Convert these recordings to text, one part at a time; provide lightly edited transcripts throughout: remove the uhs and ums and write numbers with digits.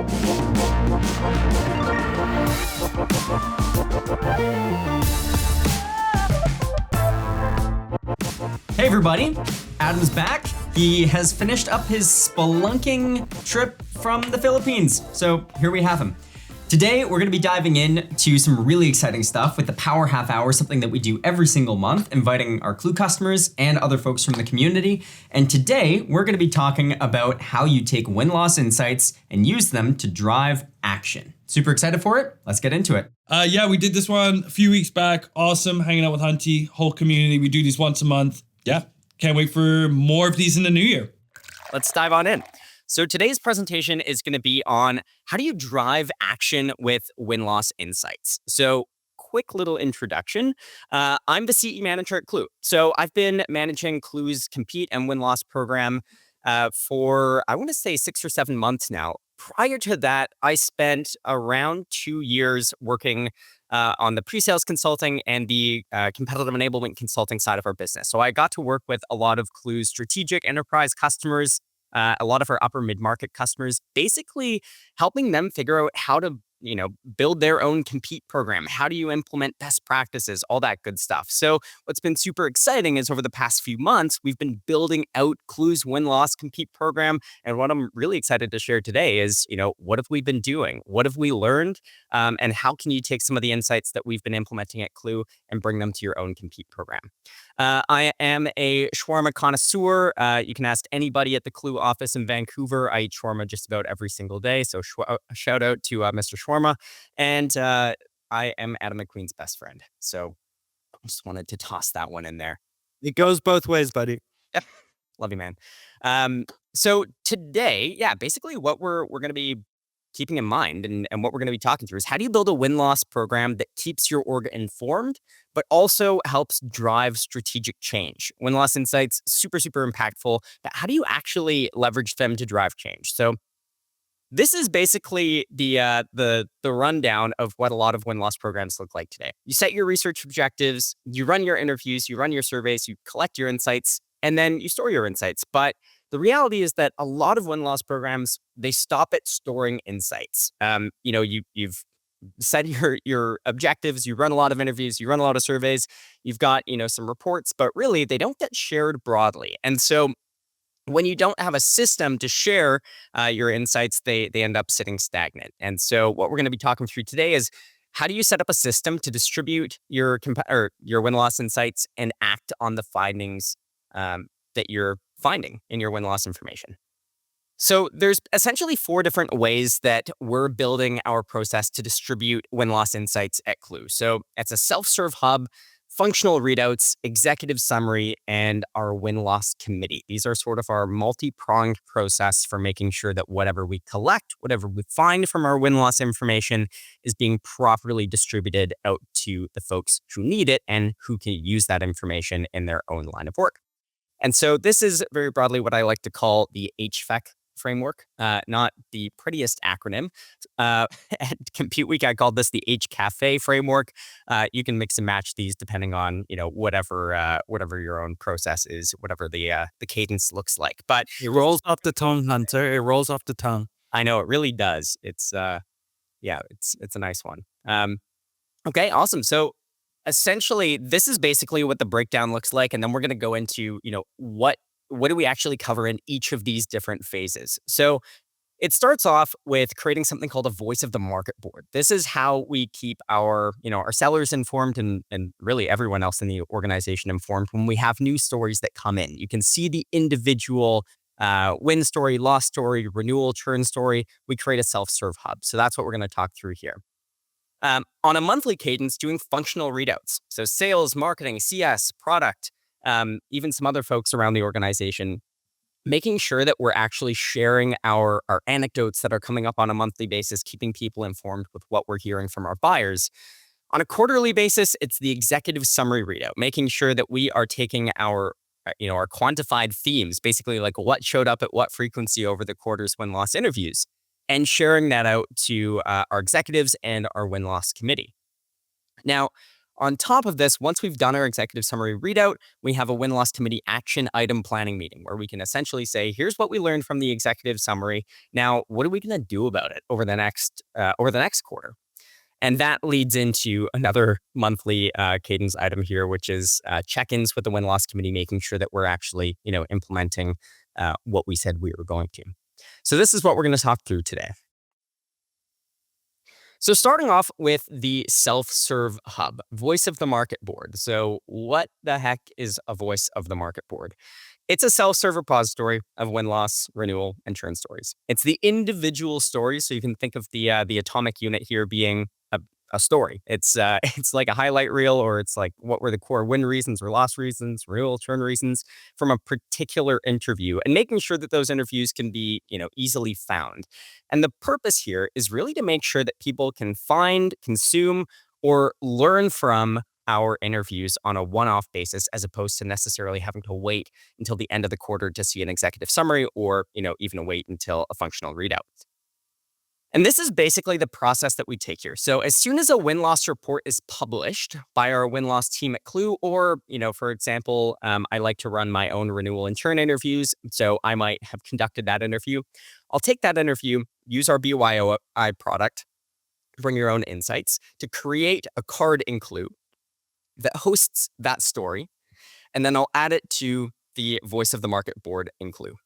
Hey everybody, Adam's back. He has finished up his spelunking trip from the Philippines. So here we have him. Today, we're gonna be diving into some really exciting stuff with the Power Half Hour, something that we do every single month, inviting our Klue customers and other folks from the community. And today, we're gonna be talking about how you take win-loss insights and use them to drive action. Super excited for it? Let's get into it. Yeah, we did this one a few weeks back. Awesome, hanging out with Hunty, whole community. We do these once a month. Yeah, can't wait for more of these in the new year. Let's dive on in. So today's presentation is going to be on how do you drive action with win-loss insights. So quick little introduction. I'm the CE manager at Klue. So I've been managing Klue's Compete and win-loss program for, I want to say 6 or 7 months now. Prior to that, I spent around 2 years working on the pre-sales consulting and the competitive enablement consulting side of our business. So I got to work with a lot of Klue's strategic enterprise customers, a lot of our upper mid-market customers, basically helping them figure out how to, build their own Compete program. How do you implement best practices, all that good stuff. So what's been super exciting is over the past few months, we've been building out Klue's win-loss Compete program. And what I'm really excited to share today is, what have we been doing? What have we learned? And how can you take some of the insights that we've been implementing at Klue and bring them to your own Compete program? I am a shawarma connoisseur. You can ask anybody at the Klue office in Vancouver. I eat shawarma just about every single day. So shout out to Mr. Shawarma. And I am Adam McQueen's best friend. So I just wanted to toss that one in there. It goes both ways, buddy. Yep. Love you, man. So today, basically what we're going to be keeping in mind and what we're going to be talking through is how do you build a win-loss program that keeps your org informed, but also helps drive strategic change. Win-loss insights, super, super impactful, but how do you actually leverage them to drive change? So this is basically the rundown of what a lot of win-loss programs look like today. You set your research objectives, you run your interviews, you run your surveys, you collect your insights, and then you store your insights. But the reality is that a lot of win-loss programs, they stop at storing insights. You've set your objectives, you run a lot of interviews, you run a lot of surveys, you've got, some reports, but really they don't get shared broadly. And so when you don't have a system to share your insights, they end up sitting stagnant. And so what we're going to be talking through today is how do you set up a system to distribute your win-loss insights and act on the findings that you're finding in your win-loss information. So there's essentially 4 different ways that we're building our process to distribute win-loss insights at Klue. So it's a self-serve hub, functional readouts, executive summary, and our win-loss committee. These are sort of our multi-pronged process for making sure that whatever we collect, whatever we find from our win-loss information is being properly distributed out to the folks who need it and who can use that information in their own line of work. And so this is very broadly what I like to call the HFEC framework, not the prettiest acronym. At Compute Week, I called this the HCAFE framework. You can mix and match these depending on whatever your own process is, whatever the cadence looks like. But it rolls off the tongue, Hunter. It rolls off the tongue. I know it really does. It's a nice one. Okay, awesome. So essentially, this is basically what the breakdown looks like. And then we're going to go into, what do we actually cover in each of these different phases? So it starts off with creating something called a voice of the market board. This is how we keep our sellers informed and really everyone else in the organization informed when we have new stories that come in. You can see the individual win story, loss story, renewal, churn story. We create a self-serve hub. So that's what we're going to talk through here. On a monthly cadence, doing functional readouts. So sales, marketing, CS, product, even some other folks around the organization, making sure that we're actually sharing our anecdotes that are coming up on a monthly basis, keeping people informed with what we're hearing from our buyers. On a quarterly basis, it's the executive summary readout, making sure that we are taking our quantified themes, basically like what showed up at what frequency over the quarter's win-loss interviews, and sharing that out to our executives and our win-loss committee. Now, On top of this, once we've done our executive summary readout, we have a win-loss committee action item planning meeting where we can essentially say, here's what we learned from the executive summary. Now, what are we going to do about it over the next quarter? And that leads into another monthly cadence item here, which is check-ins with the win-loss committee, making sure that we're actually, implementing what we said we were going to. So this is what we're going to talk through today. So starting off with the self-serve hub, voice of the market board. So what the heck is a voice of the market board? It's a self-serve repository of win-loss, renewal, and churn stories. It's the individual stories. So you can think of the atomic unit here being a story. It's it's like a highlight reel, or it's like what were the core win reasons or loss reasons, renewal, churn reasons from a particular interview, and making sure that those interviews can be easily found. And the purpose here is really to make sure that people can find, consume, or learn from our interviews on a one-off basis, as opposed to necessarily having to wait until the end of the quarter to see an executive summary, or even wait until a functional readout. And this is basically the process that we take here. So as soon as a win-loss report is published by our win-loss team at Klue, or, for example, I like to run my own renewal and churn interviews, so I might have conducted that interview. I'll take that interview, use our BYOI product, bring your own insights, to create a card in Klue that hosts that story, and then I'll add it to the voice of the market board in Klue.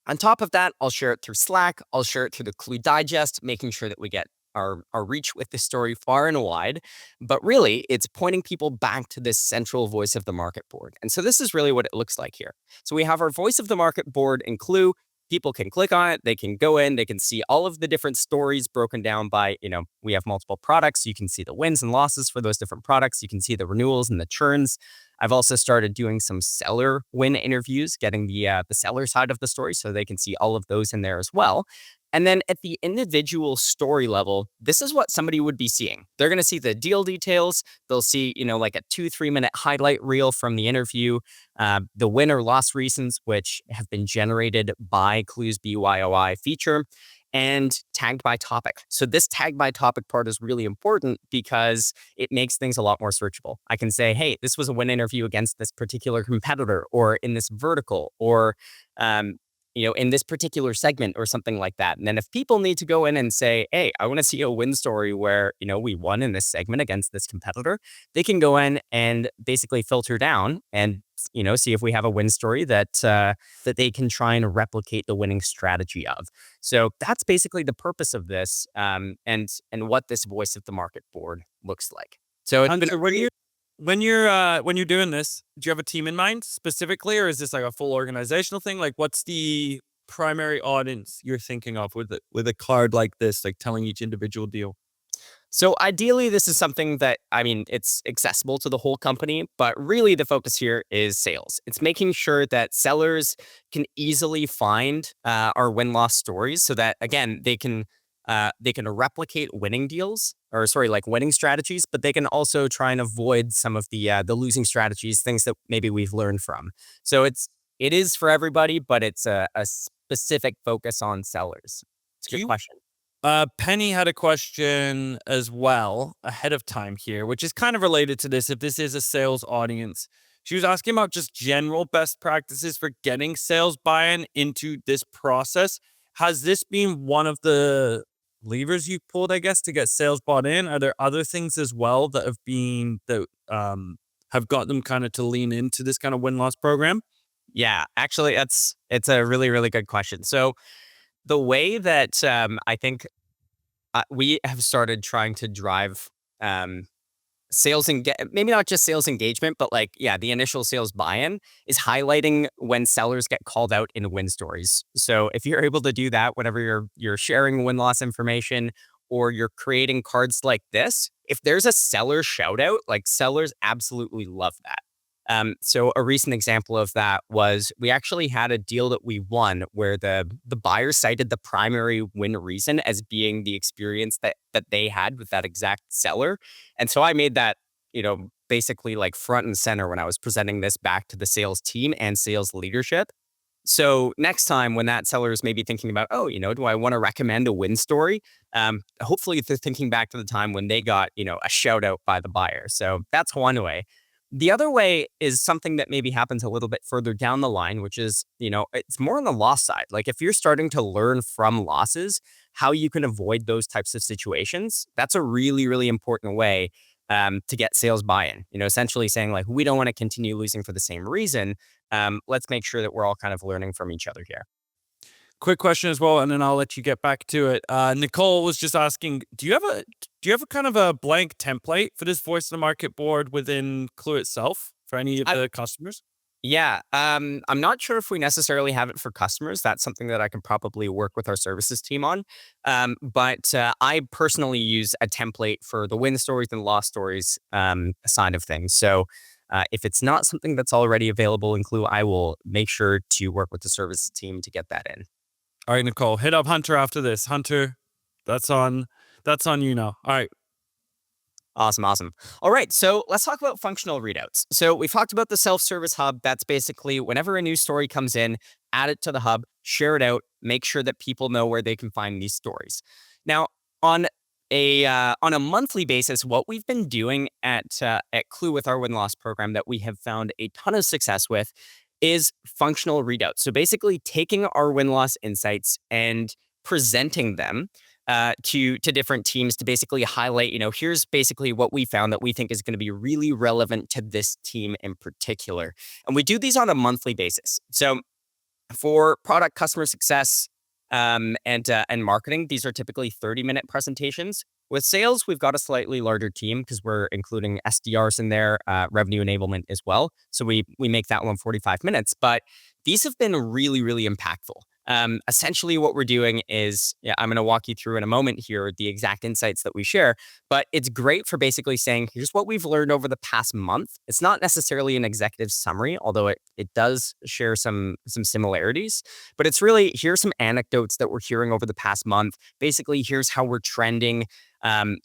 On top of that, I'll share it through Slack. I'll share it through the Klue Digest, making sure that we get our reach with the story far and wide. But really, it's pointing people back to this central voice of the market board. And so this is really what it looks like here. So we have our voice of the market board in Klue. People can click on it. They can go in. They can see all of the different stories broken down by, we have multiple products. You can see the wins and losses for those different products. You can see the renewals and the churns. I've also started doing some seller win interviews, getting the seller side of the story so they can see all of those in there as well. And then at the individual story level, this is what somebody would be seeing. They're going to see the deal details. They'll see, like a 2-3 minute highlight reel from the interview, the win or loss reasons, which have been generated by Klue's BYOI feature, and tagged by topic. So this tag by topic part is really important because it makes things a lot more searchable. I can say, hey, this was a win interview against this particular competitor, or in this vertical, or in this particular segment, or something like that. And then if people need to go in and say, hey, I want to see a win story where, we won in this segment against this competitor, they can go in and basically filter down and, see if we have a win story that they can try and replicate the winning strategy of. So that's basically the purpose of this, and what this voice of the market board looks like. So it's Hunter, when you're doing this, do you have a team in mind specifically, or is this like a full organizational thing? Like, what's the primary audience you're thinking of with a card like this, like telling each individual deal? So ideally, this is something that, it's accessible to the whole company, but really the focus here is sales. It's making sure that sellers can easily find our win-loss stories, so that, again, they can replicate winning deals, or like winning strategies, but they can also try and avoid some of the losing strategies, things that maybe we've learned from. So it is for everybody, but it's a specific focus on sellers. It's a good question. Penny had a question as well ahead of time here, which is kind of related to this. If this is a sales audience, she was asking about just general best practices for getting sales buy-in into this process. Has this been one of the levers you pulled, I guess, to get sales bought in? Are there other things as well that have got them kind of to lean into this kind of win-loss program? Yeah, actually, it's a really, really good question. So the way that I think we have started trying to drive sales and maybe not just sales engagement, but the initial sales buy-in is highlighting when sellers get called out in win stories. So if you're able to do that, whenever you're sharing win-loss information, or you're creating cards like this, if there's a seller shout out, sellers absolutely love that. So a recent example of that was, we actually had a deal that we won where the buyer cited the primary win reason as being the experience that they had with that exact seller. And so I made that, basically front and center when I was presenting this back to the sales team and sales leadership. So next time when that seller is maybe thinking about, oh, do I want to recommend a win story? Hopefully they're thinking back to the time when they got, a shout out by the buyer. So that's one way. The other way is something that maybe happens a little bit further down the line, which is, it's more on the loss side. Like if you're starting to learn from losses, how you can avoid those types of situations, that's a really, really important way to get sales buy-in. Essentially saying like, we don't want to continue losing for the same reason. Let's make sure that we're all kind of learning from each other here. Quick question as well, and then I'll let you get back to it. Nicole was just asking, do you have a kind of a blank template for this voice of the market board within Klue itself for any of the customers? Yeah, I'm not sure if we necessarily have it for customers. That's something that I could probably work with our services team on. But I personally use a template for the win stories and loss stories side of things. So if it's not something that's already available in Klue, I will make sure to work with the services team to get that in. All right, Nicole, hit up Hunter after this. Hunter, that's on you now. All right. Awesome. All right, so let's talk about functional readouts. So we've talked about the self-service hub. That's basically whenever a new story comes in, add it to the hub, share it out, make sure that people know where they can find these stories. Now, on a monthly basis, what we've been doing at Klue with our win-loss program that we have found a ton of success with is functional readouts. So basically taking our win-loss insights and presenting them to different teams to basically highlight, here's basically what we found that we think is going to be really relevant to this team in particular. And we do these on a monthly basis. So for product customer success and marketing, these are typically 30-minute presentations. With sales, we've got a slightly larger team because we're including SDRs in there, revenue enablement as well. So we make that one 45 minutes. But these have been really, really impactful. Essentially what we're doing is, I'm going to walk you through in a moment here the exact insights that we share, but it's great for basically saying, here's what we've learned over the past month. It's not necessarily an executive summary, although it does share some similarities, but it's really, here's some anecdotes that we're hearing over the past month. Basically, here's how we're trending.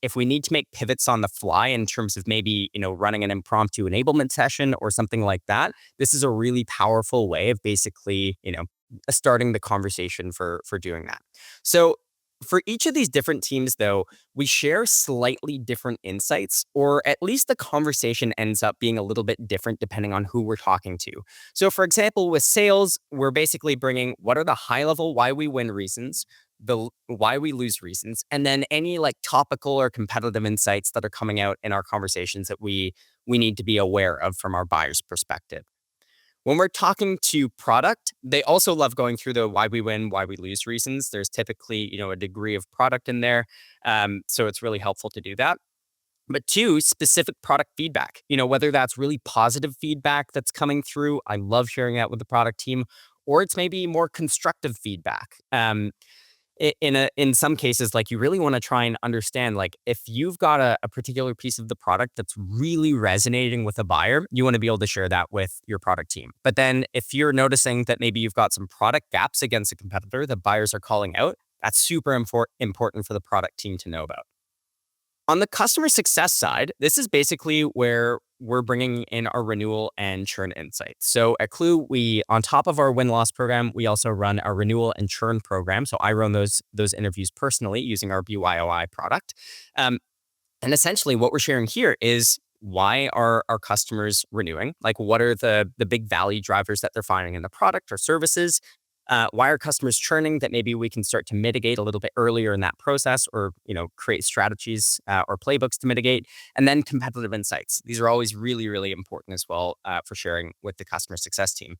If we need to make pivots on the fly in terms of maybe, running an impromptu enablement session or something like that, this is a really powerful way of basically, starting the conversation for doing that. So for each of these different teams, though, we share slightly different insights, or at least the conversation ends up being a little bit different depending on who we're talking to. So for example, with sales, we're basically bringing what are the high level why we win reasons, the why we lose reasons, and then any like topical or competitive insights that are coming out in our conversations that we need to be aware of from our buyer's perspective. When we're talking to product, they also love going through the why we win, why we lose reasons. There's typically, a degree of product in there. So it's really helpful to do that. But two, specific product feedback, whether that's really positive feedback that's coming through. I love sharing that with the product team, or it's maybe more constructive feedback. In some cases, like you really want to try and understand, like if you've got a particular piece of the product that's really resonating with a buyer, you want to be able to share that with your product team. But then if you're noticing that maybe you've got some product gaps against a competitor that buyers are calling out, that's super important for the product team to know about. On the customer success side, this is basically where we're bringing in our renewal and churn insights. So at Klue, we, on top of our win-loss program, we also run our renewal and churn program. So I run those interviews personally using our BYOI product. And essentially what we're sharing here is why are our customers renewing? Like what are the big value drivers that they're finding in the product or services? Why are customers churning that maybe we can start to mitigate a little bit earlier in that process, or create strategies or playbooks to mitigate, and then competitive insights. These are always really, really important as well for sharing with the customer success team.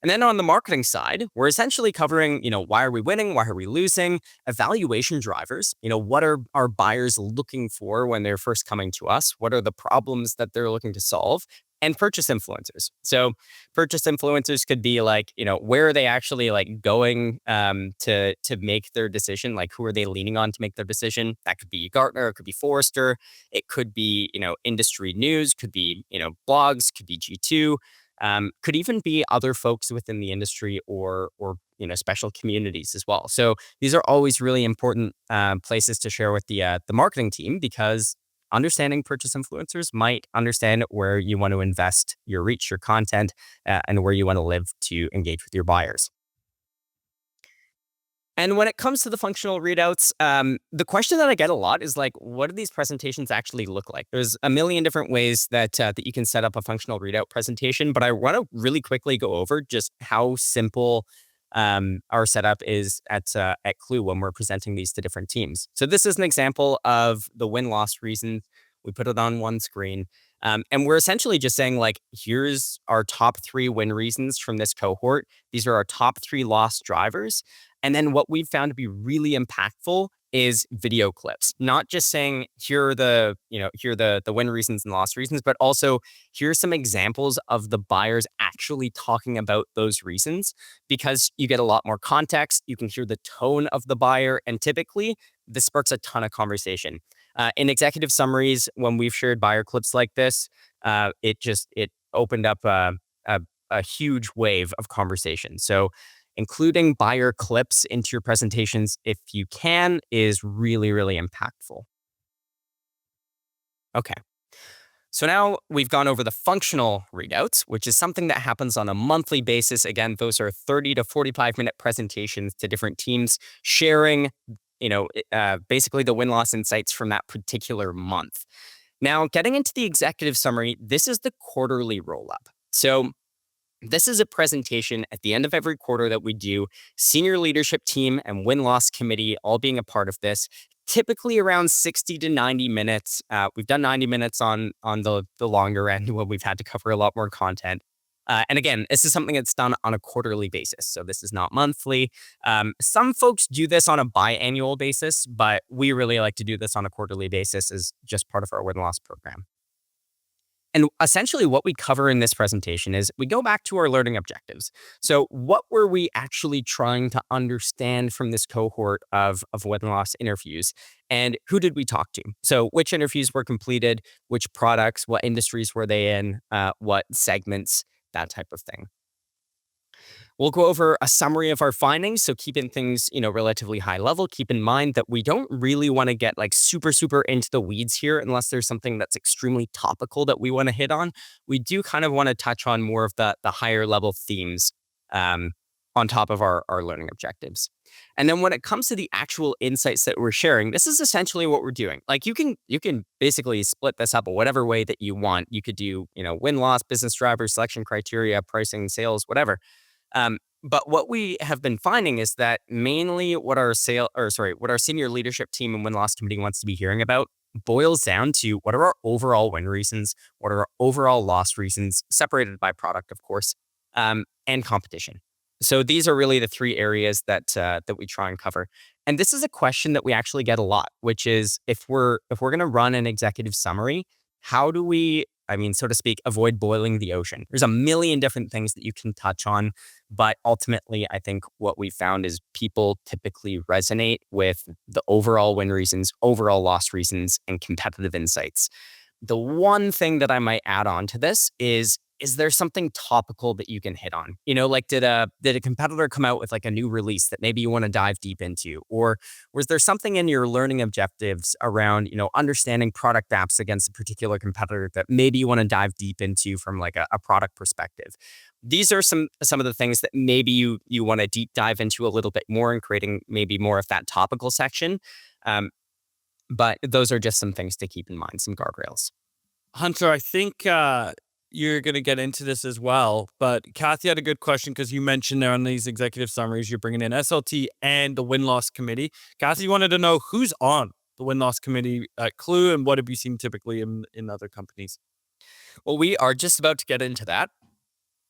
And then on the marketing side, we're essentially covering, why are we winning? Why are we losing? Evaluation drivers. What are our buyers looking for when they're first coming to us? What are the problems that they're looking to solve? And purchase influencers. So purchase influencers could be like, where are they actually like going to make their decision? Like who are they leaning on to make their decision? That could be Gartner, it could be Forrester, it could be, industry news, could be, blogs, could be G2. Could even be other folks within the industry or special communities as well. So these are always really important places to share with the marketing team, because understanding purchase influencers might understand where you want to invest your reach, your content, and where you want to live to engage with your buyers. And when it comes to the functional readouts, the question that I get a lot is like, what do these presentations actually look like? There's a million different ways that you can set up a functional readout presentation, but I want to really quickly go over just how simple our setup is at Klue when we're presenting these to different teams. So this is an example of the win-loss reasons. We put it on one screen. And we're essentially just saying, like, here's our top 3 win reasons from this cohort. These are our top 3 loss drivers. And then what we've found to be really impactful is video clips, not just saying here are the win reasons and loss reasons, but also here's some examples of the buyers actually talking about those reasons, because you get a lot more context. You can hear the tone of the buyer, and typically this sparks a ton of conversation. In executive summaries, when we've shared buyer clips like this, it opened up a huge wave of conversation. So including buyer clips into your presentations, if you can, is really, really impactful. Okay. So now we've gone over the functional readouts, which is something that happens on a monthly basis. Again, those are 30 to 45-minute presentations to different teams sharing, basically the win-loss insights from that particular month. Now, getting into the executive summary, this is the quarterly roll-up. So this is a presentation at the end of every quarter that we do, senior leadership team and win-loss committee all being a part of this, typically around 60 to 90 minutes. We've done 90 minutes on the longer end when we've had to cover a lot more content. And again, this is something that's done on a quarterly basis. So this is not monthly. Some folks do this on a biannual basis, but we really like to do this on a quarterly basis as just part of our win-loss program. And essentially what we cover in this presentation is we go back to our learning objectives. So what were we actually trying to understand from this cohort of win-loss interviews? And who did we talk to? So which interviews were completed, which products, what industries were they in, what segments, that type of thing. We'll go over a summary of our findings. So keeping things, relatively high level, keep in mind that we don't really want to get like super, super into the weeds here unless there's something that's extremely topical that we want to hit on. We do kind of want to touch on more of the higher level themes on top of our learning objectives. And then when it comes to the actual insights that we're sharing, this is essentially what we're doing. Like you can basically split this up whatever way that you want. You could do, win-loss, business drivers, selection criteria, pricing, sales, whatever. But what we have been finding is that mainly what our senior leadership team and win-loss committee wants to be hearing about boils down to what are our overall win reasons, what are our overall loss reasons, separated by product, of course, and competition. So these are really the 3 areas that we try and cover. And this is a question that we actually get a lot, which is if we're going to run an executive summary, how do we, so to speak, avoid boiling the ocean? There's a million different things that you can touch on, but ultimately, I think what we found is people typically resonate with the overall win reasons, overall loss reasons, and competitive insights. The one thing that I might add on to this is there something topical that you can hit on? Like did a competitor come out with like a new release that maybe you want to dive deep into? Or was there something in your learning objectives around, understanding product apps against a particular competitor that maybe you want to dive deep into from like a product perspective? These are some of the things that maybe you want to deep dive into a little bit more and creating maybe more of that topical section. But those are just some things to keep in mind, some guardrails. Hunter, I think you're going to get into this as well, but Kathy had a good question because you mentioned there on these executive summaries, you're bringing in SLT and the win-loss committee. Kathy wanted to know who's on the win-loss committee at Klue and what have you seen typically in other companies? Well, we are just about to get into that.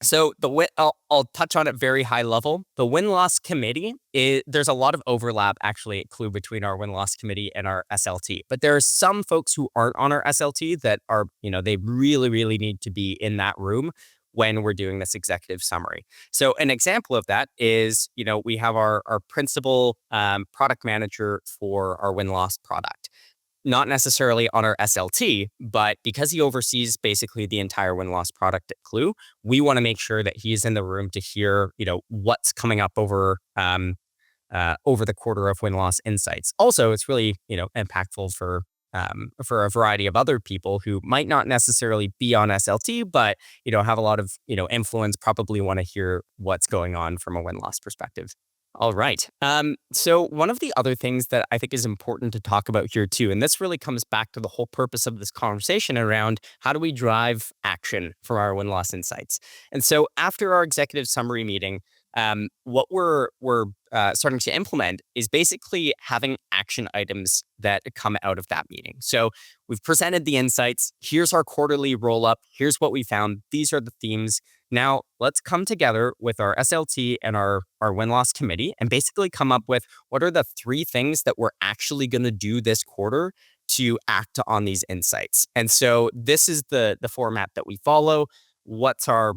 So I'll touch on it very high level. The win-loss committee, there's a lot of overlap actually at Klue between our win-loss committee and our SLT. But there are some folks who aren't on our SLT that are, they really, really need to be in that room when we're doing this executive summary. So an example of that is, we have our principal product manager for our win-loss product. Not necessarily on our SLT, but because he oversees basically the entire win-loss product at Klue, we want to make sure that he's in the room to hear, what's coming up over the quarter of win-loss insights. Also, it's really, impactful for a variety of other people who might not necessarily be on SLT, but, have a lot of, influence, probably want to hear what's going on from a win-loss perspective. All right. So one of the other things that I think is important to talk about here too, and this really comes back to the whole purpose of this conversation around how do we drive action from our win-loss insights. And so after our executive summary meeting, what we're starting to implement is basically having action items that come out of that meeting. So we've presented the insights. Here's our quarterly roll up. Here's what we found. These are the themes. Now, let's come together with our SLT and our win-loss committee and basically come up with what are the 3 things that we're actually going to do this quarter to act on these insights. And so this is the format that we follow. What's our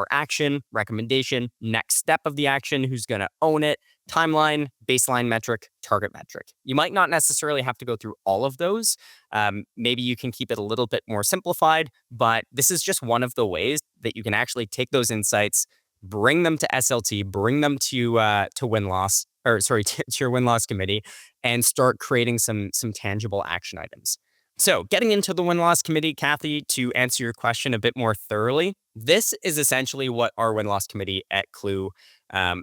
action, recommendation, next step of the action, who's going to own it, timeline, baseline metric, target metric. You might not necessarily have to go through all of those. Maybe you can keep it a little bit more simplified, but this is just one of the ways that you can actually take those insights, bring them to SLT, bring them to win-loss, or sorry, to your win-loss committee, and start creating some tangible action items. So getting into the win-loss committee, Kathy, to answer your question a bit more thoroughly, this is essentially what our win-loss committee at Klue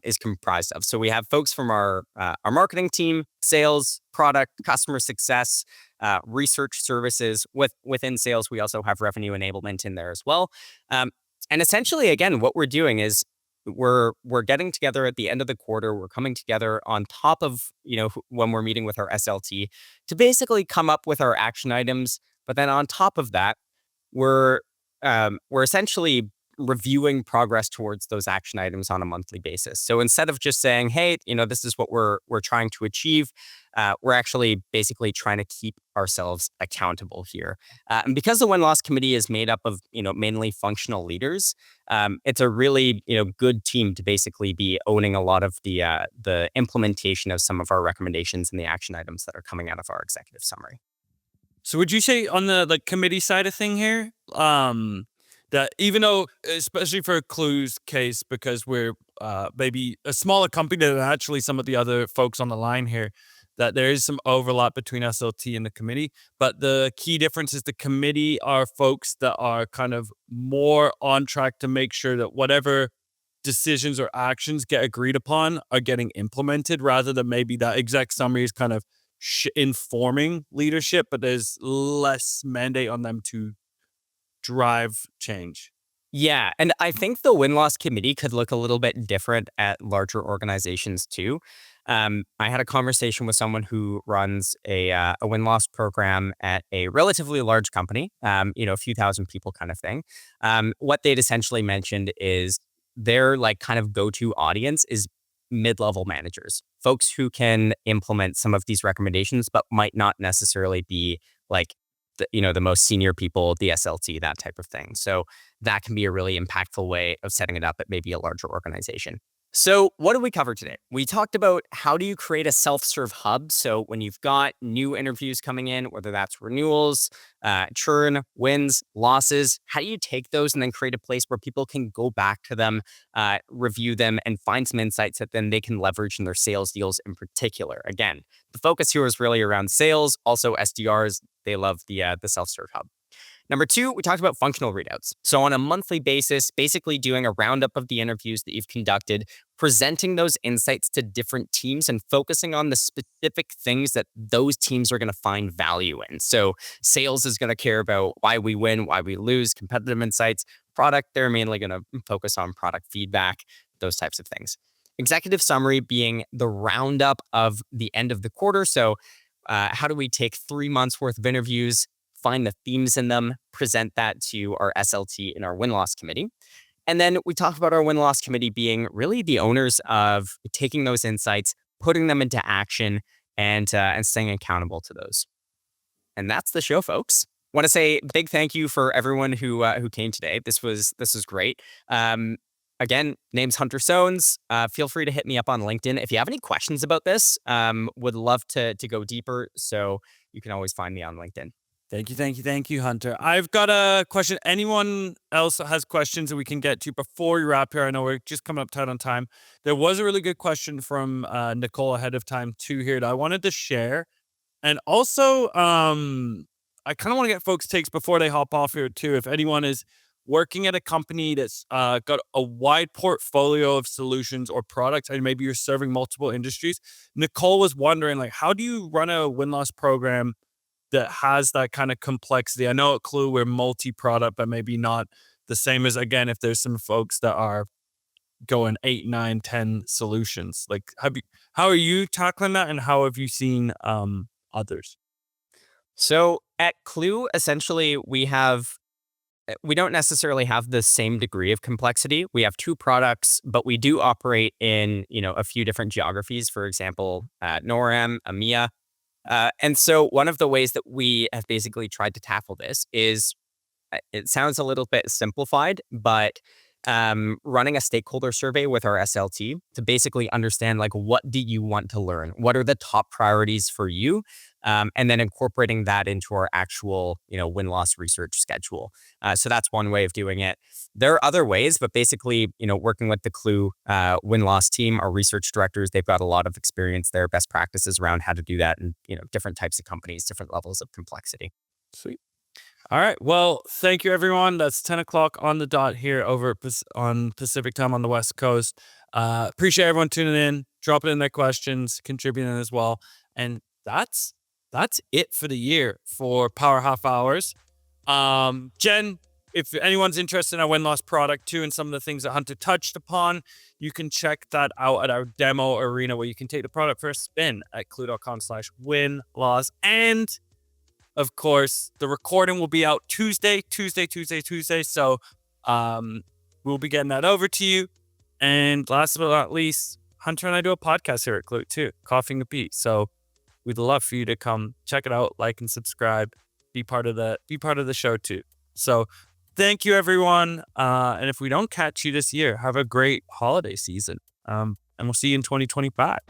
is comprised of. So we have folks from our marketing team, sales, product, customer success, research services. Within sales, we also have revenue enablement in there as well. And essentially, again, what we're doing is we're getting together at the end of the quarter. We're coming together on top of, when we're meeting with our SLT to basically come up with our action items. But then on top of that, we're essentially reviewing progress towards those action items on a monthly basis. So instead of just saying, hey, this is what we're trying to achieve, we're actually basically trying to keep ourselves accountable here. And because the win-loss committee is made up of, mainly functional leaders, it's a really, good team to basically be owning a lot of the implementation of some of our recommendations and the action items that are coming out of our executive summary. So would you say on the committee side of thing here, that even though, especially for Klue's case, because we're maybe a smaller company than actually some of the other folks on the line here, that there is some overlap between SLT and the committee, but the key difference is the committee are folks that are kind of more on track to make sure that whatever decisions or actions get agreed upon are getting implemented, rather than maybe that exec summary is kind of informing leadership, but there's less mandate on them to drive change. Yeah, and I think the win-loss committee could look a little bit different at larger organizations too. I had a conversation with someone who runs a win-loss program at a relatively large company, a few thousand people kind of thing. What they'd essentially mentioned is their kind of go-to audience is mid-level managers, folks who can implement some of these recommendations, but might not necessarily be the most senior people, the SLT, that type of thing. So that can be a really impactful way of setting it up at maybe a larger organization. So what did we cover today? We talked about how do you create a self-serve hub. So when you've got new interviews coming in, whether that's renewals, churn, wins, losses, how do you take those and then create a place where people can go back to them, review them, and find some insights that then they can leverage in their sales deals in particular. Again, the focus here is really around sales. Also SDRs, they love the self-serve hub. Number 2, we talked about functional readouts. So on a monthly basis, basically doing a roundup of the interviews that you've conducted, presenting those insights to different teams and focusing on the specific things that those teams are going to find value in. So sales is going to care about why we win, why we lose, competitive insights. Product, they're mainly going to focus on product feedback, those types of things. Executive summary being the roundup of the end of the quarter. So how do we take 3 months worth of interviews, find the themes in them, present that to our SLT and our win-loss committee. And then we talk about our win-loss committee being really the owners of taking those insights, putting them into action, and staying accountable to those. And that's the show, folks. Want to say big thank you for everyone who came today. This was great. Again, name's Hunter Soanes. Feel free to hit me up on LinkedIn if you have any questions about this. Would love to go deeper. So you can always find me on LinkedIn. Thank you, Hunter. I've got a question. Anyone else has questions that we can get to before we wrap here? I know we're just coming up tight on time. There was a really good question from Nicole ahead of time too here that I wanted to share. And also, I kind of want to get folks' takes before they hop off here too. If anyone is working at a company that's got a wide portfolio of solutions or products, and maybe you're serving multiple industries. Nicole was wondering, like, how do you run a win-loss program that has that kind of complexity? I know at Klue we're multi-product, but maybe not the same as, again, if there's some folks that are going 8, 9, 10 solutions. Like, how are you tackling that, and how have you seen others? So at Klue, essentially, we don't necessarily have the same degree of complexity. We have 2 products, but we do operate in, a few different geographies. For example, NORAM, EMEA. And so one of the ways that we have basically tried to tackle this is, it sounds a little bit simplified, but running a stakeholder survey with our SLT to basically understand, like, what do you want to learn? What are the top priorities for you? And then incorporating that into our actual, win-loss research schedule. So that's one way of doing it. There are other ways, but basically, working with the Klue win-loss team, our research directors, they've got a lot of experience there, best practices around how to do that, and, different types of companies, different levels of complexity. Sweet. All right. Well, thank you, everyone. That's 10 o'clock on the dot here over on Pacific time on the West Coast. Appreciate everyone tuning in, dropping in their questions, contributing as well. And that's it for the year for Power Half Hours. Jen, if anyone's interested in our win-loss product too, and some of the things that Hunter touched upon, you can check that out at our demo arena, where you can take the product for a spin at klue.com/win-loss. And of course, the recording will be out Tuesday. So we'll be getting that over to you. And last but not least, Hunter and I do a podcast here at Klue too, Coughing the Beat. So we'd love for you to come check it out, like and subscribe, be part of the show too. So thank you, everyone. And if we don't catch you this year, have a great holiday season. And we'll see you in 2025.